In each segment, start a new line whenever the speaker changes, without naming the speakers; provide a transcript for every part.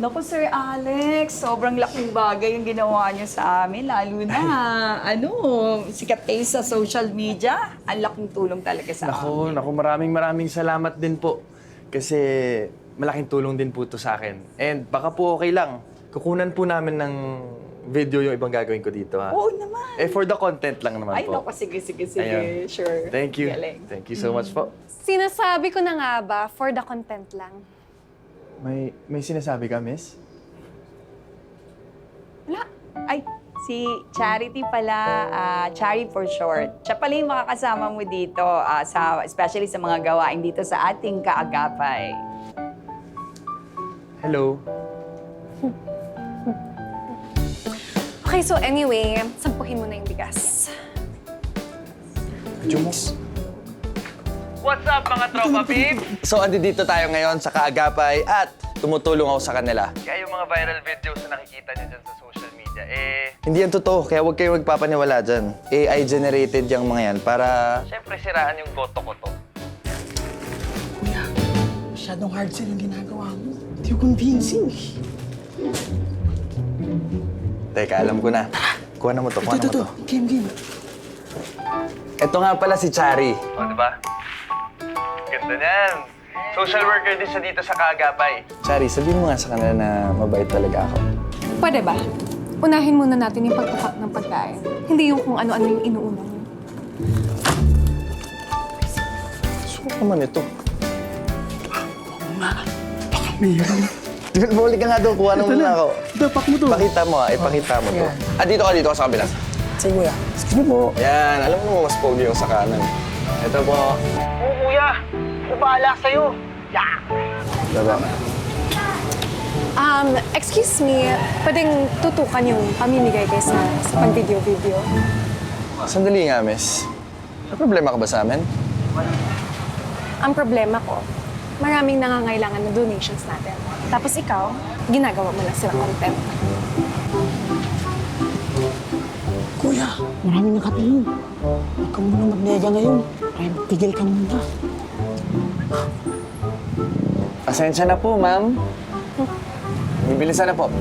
Naku, Sir Alex, sobrang laking bagay yung ginawa niyo sa amin. Lalo na, sikat kayo sa social media. Ang laking tulong talaga sa amin.
Naku, maraming salamat din po. Kasi malaking tulong din po to sa akin. And baka po okay lang, kukunan po namin ng video yung ibang gagawin ko dito, ha?
Oo naman.
For the content lang naman
Ay,
po.
naku, sige.
Ayun.
Sure.
Thank you.
Galing.
Thank you so much po.
Sinasabi ko na nga ba, for the content lang.
May sinasabi ka, miss?
Wala. Ay, si Charity pala, Chari for short. Siya pala yung makakasama mo dito, especially sa mga gawain dito sa ating kaagapay.
Hello.
Okay, so anyway, sampuhin mo na yung bigas.
Jumos. What's up, mga tropa peeps? So, andito tayo ngayon sa Kaagapay at tumutulong ako sa kanila. Kaya yung mga viral videos na nakikita niyo dyan sa social media, hindi yan totoo. Kaya huwag kayo magpapaniwala dyan. AI-generated yung mga yan para... Siyempre, siraan yung boto ko to.
Kuya, masyadong hard sell ang ginagawa mo. Hindi ko convincing.
Teka, alam ko na. Kuha na mo to, kuha na mo to.
Game.
Ito nga pala si Chari. O, di ba? Ganda niyan. Social worker din siya dito sa Kaagapay. Chari, sabihin mo nga sa kanila na mabait talaga ako.
Pwede ba? Unahin muna natin yung pagpapak ng pagkain. Hindi yung kung ano-ano yung inuuna mo.
Suot naman ito.
Oo nga, baka meron.
Balik ka nga doon, kuha na muna ako.
Ito, pack mo to.
Pakita mo ipakita mo to.
Yeah.
Dito ka sa kabila.
Sige, kuya. Excuse me po.
Yan, alam mo mas pogi yung sa kanan. Ito po.
Oo, kuya. Ako bahala sa'yo. Yeah.
Diba?
Excuse me, pwedeng tutukan yung pamimigay kayo sa pag-video-video.
Sandali nga, miss. May problema ka ba sa amin?
Ang problema ko, maraming nangangailangan na donations natin. Tapos ikaw, ginagawa mo lang silang content.
Kuya, maraming nakatingin. Huwag ka muna magnega ngayon. Ay, tigil ka muna.
Pasensya na po, ma'am. Bibilisan na po.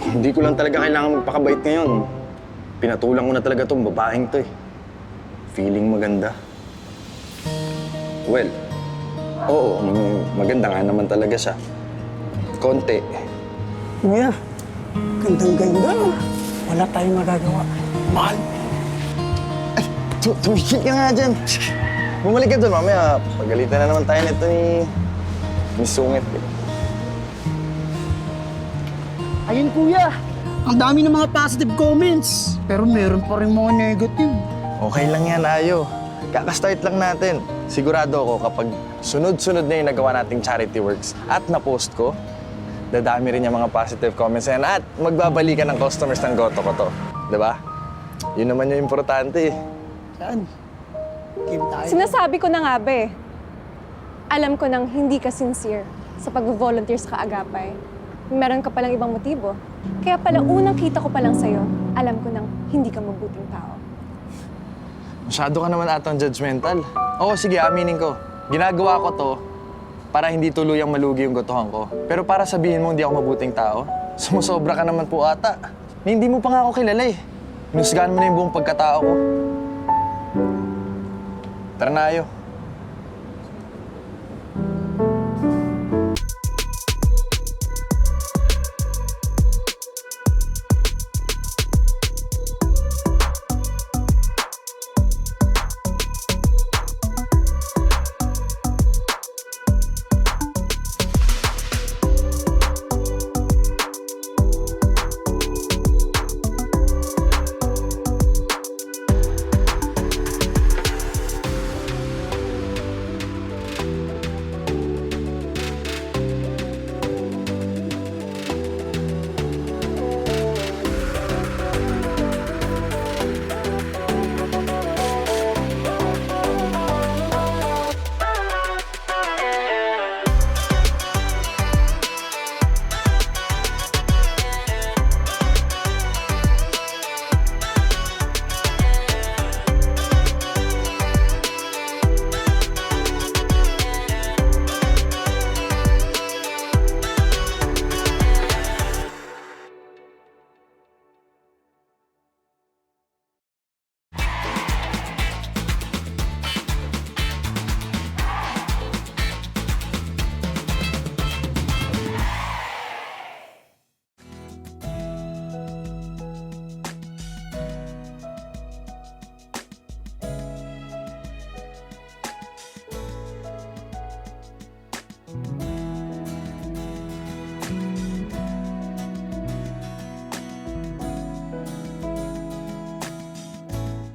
Hindi ko lang talaga kailangan magpakabait ngayon. Pinatulang ko na talaga itong babaeng to eh. Feeling maganda. Well, oo, maganda nga naman talaga siya. Konti.
Kuya, gandang-ganda. Wala tayong magagawa. Mahal.
Ay, tumigil ka nga dyan. Bumalik ka doon, mamaya. Pagalitan na naman tayo nito ni Miss Sungit.
Ayun, kuya. Ang dami ng mga positive comments. Pero meron pa rin mga negative.
Okay lang yan, Ayo. Kakastart lang natin. Sigurado ako kapag sunod-sunod na yung nagawa nating charity works at na-post ko, dadami rin yung mga positive comments yan at magbabalikan ng customers ng Goto ko to. Diba? Yun naman yung importante eh.
Saan? Game tayo.
Sinasabi ko na nga ba eh. Alam ko nang hindi ka sincere sa pag-volunteer sa Kaagapay. Meron ka palang ibang motibo. Kaya pala unang kita ko palang sa'yo, alam ko nang hindi ka mabuting tao.
Masyado ka naman atang judgmental. Oo, sige, aminin ko. Ginagawa ko to para hindi tuluyang malugi yung gotohan ko. Pero para sabihin mo hindi ako mabuting tao, sumusobra ka naman po ata. Hindi mo pa nga ako kilala eh. Hinusgahan mo na yung buong pagkatao ko. Tara na, Ayo.